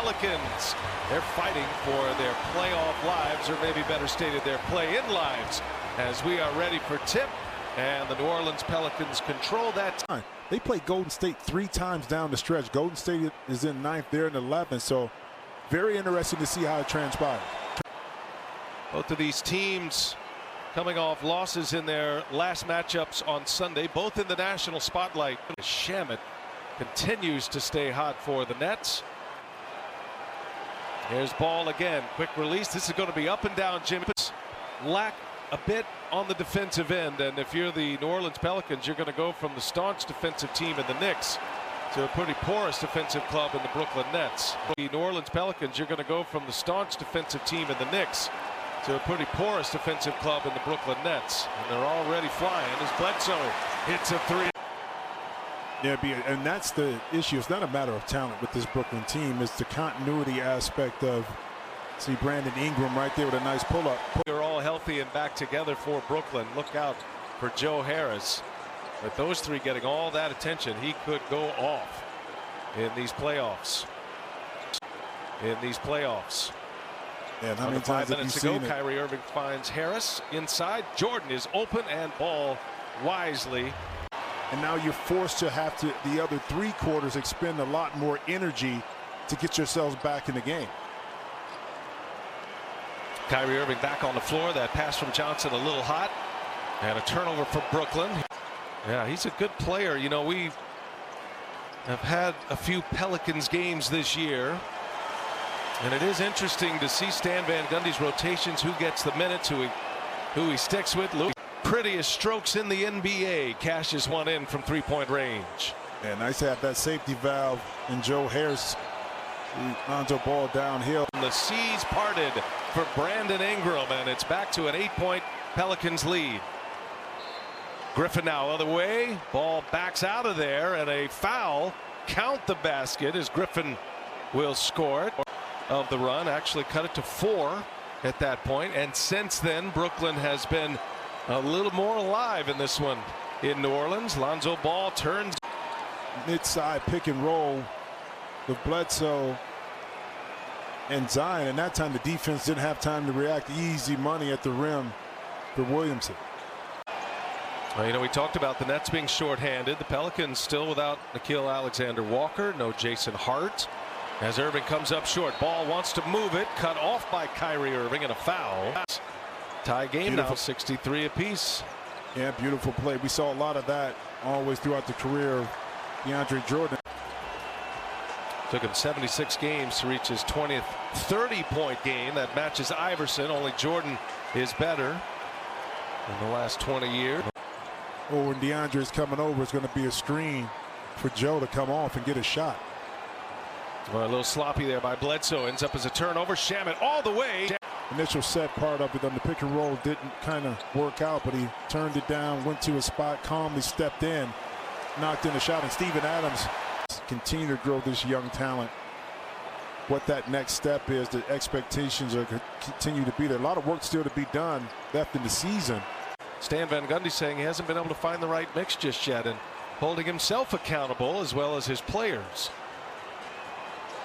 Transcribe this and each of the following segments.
Pelicans. They're fighting for their playoff lives, or maybe better stated, their play-in lives, as we are ready for tip. And the New Orleans Pelicans control that time. They played Golden State 3 times down the stretch. Golden State is in 9th, they're in 11th. So very interesting to see how it transpires. Both of these teams coming off losses in their last matchups on Sunday, both in the national spotlight. Shamet continues to stay hot for the Nets. Here's Ball again. Quick release. This is going to be up and down, Jimmy. Lack a bit on the defensive end, and if you're the New Orleans Pelicans, you're going to go from the staunch defensive team in the Knicks to a pretty porous defensive club in the Brooklyn Nets. The New Orleans Pelicans, you're going to go from the staunch defensive team in the Knicks to a pretty porous defensive club in the Brooklyn Nets, and they're already flying as Bledsoe hits a 3. Yeah, and that's the issue. It's not a matter of talent with this Brooklyn team. It's the continuity aspect of, see Brandon Ingram right there with a nice pull-up. They're all healthy and back together for Brooklyn. Look out for Joe Harris. With those three getting all that attention, he could go off in these playoffs. Yeah, how many times 5 minutes ago, Kyrie Irving finds Harris inside. Jordan is open and Ball wisely. And now you're forced to have to, the other 3 quarters, expend a lot more energy to get yourselves back in the game. Kyrie Irving back on the floor. That pass from Johnson a little hot. And a turnover for Brooklyn. Yeah, he's a good player. You know, we have had a few Pelicans games this year. And it is interesting to see Stan Van Gundy's rotations, who gets the minutes, who he sticks with. Prettiest strokes in the NBA. Cashes one in from 3-point range. Yeah, nice to have that safety valve. And Joe Harris, Lonzo Ball downhill. The seas parted for Brandon Ingram, and it's back to an 8-point Pelicans lead. Griffin now other way. Ball backs out of there, and a foul. Count the basket as Griffin will score it. Of the run, actually cut it to 4 at that point, and since then Brooklyn has been a little more alive in this one in New Orleans. Lonzo Ball turns mid-side pick and roll with Bledsoe and Zion, and that time the defense didn't have time to react. Easy money at the rim for Williamson. Well, you know, we talked about the Nets being shorthanded. The Pelicans still without Nickeil Alexander-Walker, no Jason Hart. As Irving comes up short, Ball wants to move it, cut off by Kyrie Irving, and a foul. Tie game now, 63 apiece. Yeah, beautiful play. We saw a lot of that always throughout the career of DeAndre Jordan. Took him 76 games to reach his 20th 30-point game. That matches Iverson. Only Jordan is better in the last 20 years. Oh, when DeAndre is coming over, it's going to be a screen for Joe to come off and get a shot. Well, a little sloppy there by Bledsoe. Ends up as a turnover. Shamet all the way. Initial set part of it on the pick and roll didn't kind of work out, but he turned it down, went to a spot, calmly stepped in, knocked in a shot. And Steven Adams continue to grow this young talent. What that next step is, the expectations are continue to be there. A lot of work still to be done left in the season. Stan Van Gundy saying he hasn't been able to find the right mix just yet, and holding himself accountable as well as his players.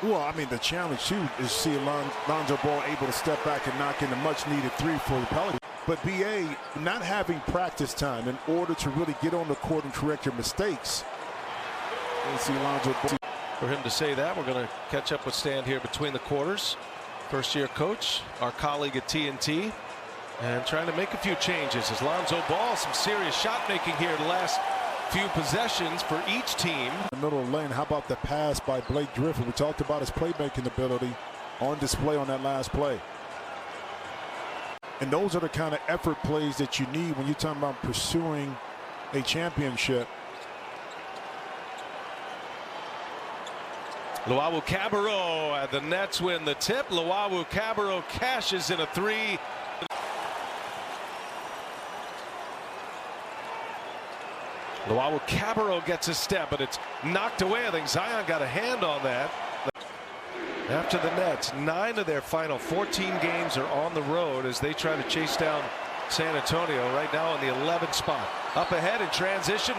Well, I mean, the challenge too is seeing Lonzo Ball able to step back and knock in a much-needed 3 for the Pelicans. But BA not having practice time in order to really get on the court and correct your mistakes. And see Lonzo Ball. For him to say that, we're going to catch up with Stan here between the quarters. First-year coach, our colleague at TNT, and trying to make a few changes as Lonzo Ball, some serious shot making here the last few possessions for each team. In the middle of the lane, how about the pass by Blake Griffin? We talked about his playmaking ability on display on that last play. And those are the kind of effort plays that you need when you're talking about pursuing a championship. Luwawu-Cabarrot, the Nets win the tip. Luwawu-Cabarrot cashes in a 3. Luwawu-Cabarrot gets a step, but it's knocked away. I think Zion got a hand on that. After the Nets, 9 of their final 14 games are on the road as they try to chase down San Antonio, right now in the 11th spot. Up ahead in transition.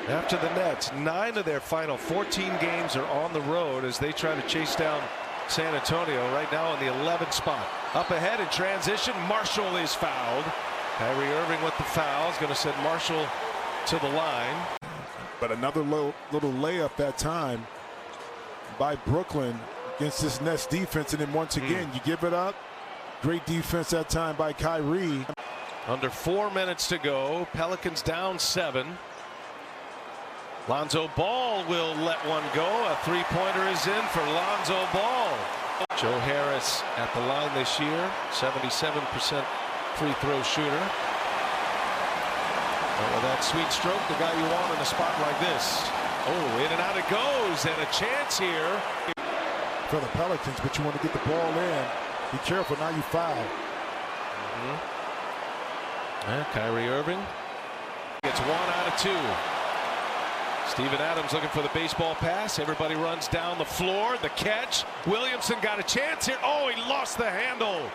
After the Nets, 9 of their final 14 games are on the road as they try to chase down San Antonio right now in the 11th spot. Up ahead in transition, Marshall is fouled. Kyrie Irving with the foul is going to send Marshall to the line. But another little layup that time by Brooklyn against this Nets defense, and then once again you give it up. Great defense that time by Kyrie. Under 4 minutes to go. Pelicans down 7. Lonzo Ball will let one go. A three-pointer is in for Lonzo Ball. Joe Harris at the line this year, 77% free throw shooter. But with that sweet stroke, the guy you want in a spot like this. Oh, in and out it goes, and a chance here for the Pelicans, but you want to get the ball in. Be careful, now you foul. Kyrie Irving gets 1 out of 2. Steven Adams looking for the baseball pass. Everybody runs down the floor. The catch. Williamson got a chance here. Oh, he lost the handle.